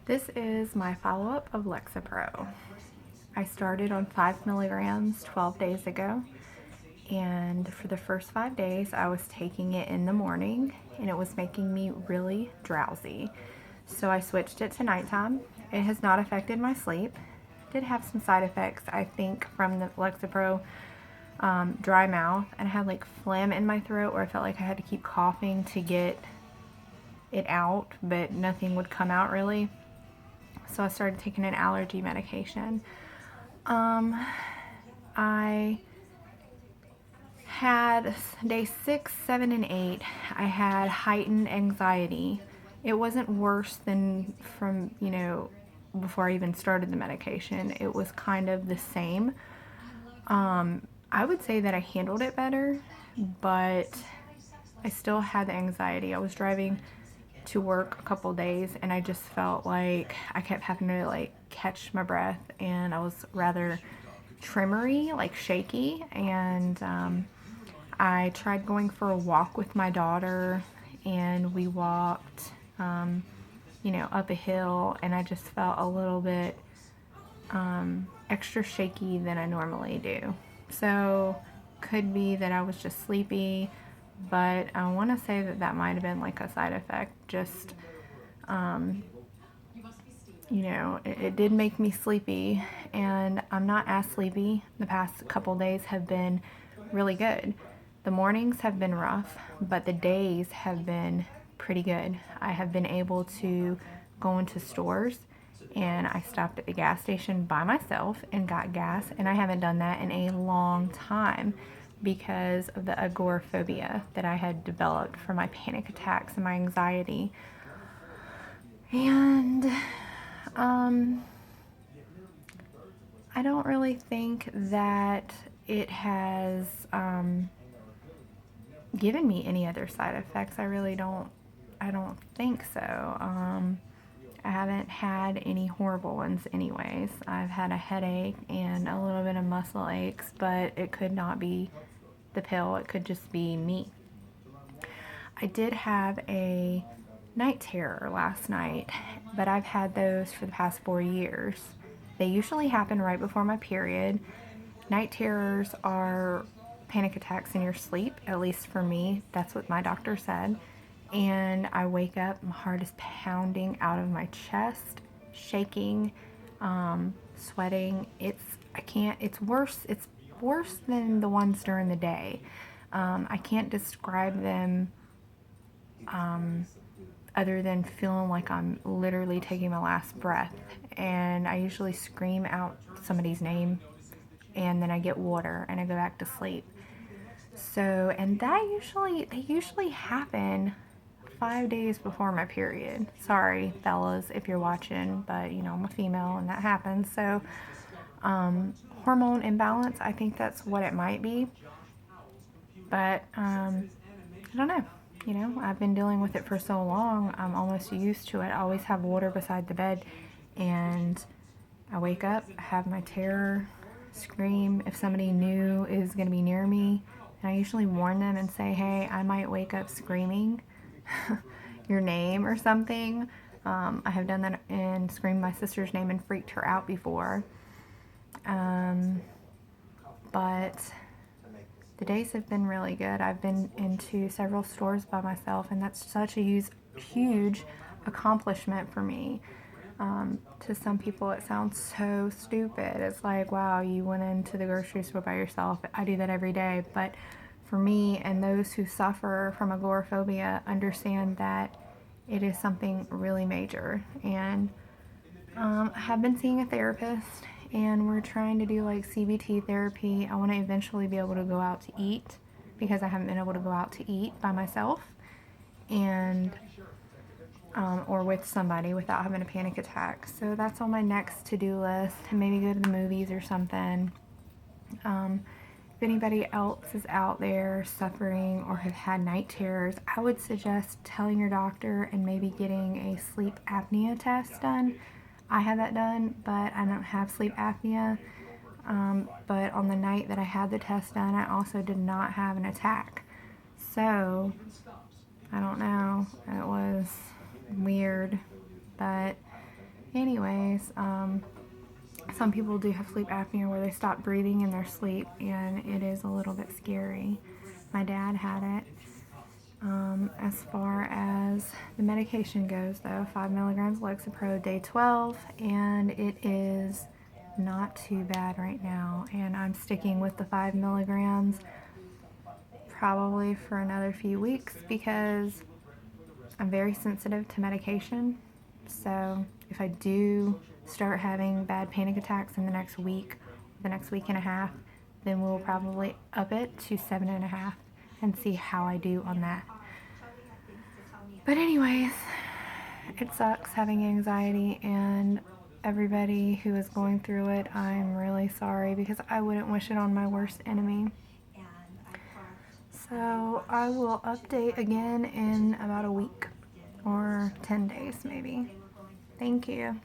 This is my follow-up of lexapro. I started on 5 milligrams 12 days ago, and for the first 5 days I was taking it in the morning and it was making me really drowsy. So I switched it to nighttime. It has not affected my sleep. Did have some side effects, I think, from the lexapro. Dry mouth, and I had like phlegm in my throat where I felt like I had to keep coughing to get it out, but nothing would come out really. So I started taking an allergy medication. I had day 6, 7, and 8, I had heightened anxiety. It wasn't worse than from, before I even started the medication. It was kind of the same. I would say that I handled it better, but I still had the anxiety. I was driving to work a couple days and I just felt like I kept having to like catch my breath, and I was rather tremory, like shaky, and I tried going for a walk with my daughter, and we walked up a hill, and I just felt a little bit extra shaky than I normally do. So could be that I was just sleepy, but I want to say that that might have been like a side effect. Just it did make me sleepy, and I'm not as sleepy. The past couple days have been really good. The mornings have been rough, but the days have been pretty good. I have been able to go into stores, and I stopped at the gas station by myself and got gas, and I haven't done that in a long time because of the agoraphobia that I had developed from my panic attacks and my anxiety. And I don't really think that it has given me any other side effects. I don't think so. I haven't had any horrible ones anyways. I've had a headache and a little bit of muscle aches, but it could not be the pill. It could just be me. I did have a night terror last night, but I've had those for the past 4 years. They usually happen right before my period. Night terrors are panic attacks in your sleep, at least for me. That's what my doctor said. And I wake up, my heart is pounding out of my chest, shaking, sweating. It's worse than the ones during the day. I can't describe them other than feeling like I'm literally taking my last breath. And I usually scream out somebody's name, and then I get water and I go back to sleep. So, and they usually happen 5 days before my period. Sorry, fellas, if you're watching, but I'm a female and that happens. So, hormone imbalance, I think that's what it might be. But, I don't know. I've been dealing with it for so long, I'm almost used to it. I always have water beside the bed, and I wake up, have my terror, scream if somebody new is going to be near me, and I usually warn them and say, hey, I might wake up screaming your name or something. I have done that and screamed my sister's name and freaked her out before. But the days have been really good. I've been into several stores by myself, and that's such a huge accomplishment for me. To some people, it sounds so stupid. It's like, wow, you went into the grocery store by yourself. I do that every day. But for me and those who suffer from agoraphobia understand that it is something really major. And I have been seeing a therapist, and we're trying to do like CBT therapy. I want to eventually be able to go out to eat because I haven't been able to go out to eat by myself, and or with somebody without having a panic attack. So that's on my next to-do list. Maybe go to the movies or something. If anybody else is out there suffering or have had night terrors, I would suggest telling your doctor and maybe getting a sleep apnea test done. I had that done, but I don't have sleep apnea. But on the night that I had the test done, I also did not have an attack. So, I don't know. It was weird, but Anyways, some people do have sleep apnea where they stop breathing in their sleep, and it is a little bit scary. My dad had it. As far as the medication goes, though, 5 milligrams lexapro day 12, and it is not too bad right now. And I'm sticking with the 5 milligrams probably for another few weeks because I'm very sensitive to medication. So if I do start having bad panic attacks in the next week, the next week and a half, then we'll probably up it to 7.5 and see how I do on that. But anyways, it sucks having anxiety, and everybody who is going through it, I'm really sorry because I wouldn't wish it on my worst enemy. So I will update again in about a week or 10 days maybe. Thank you.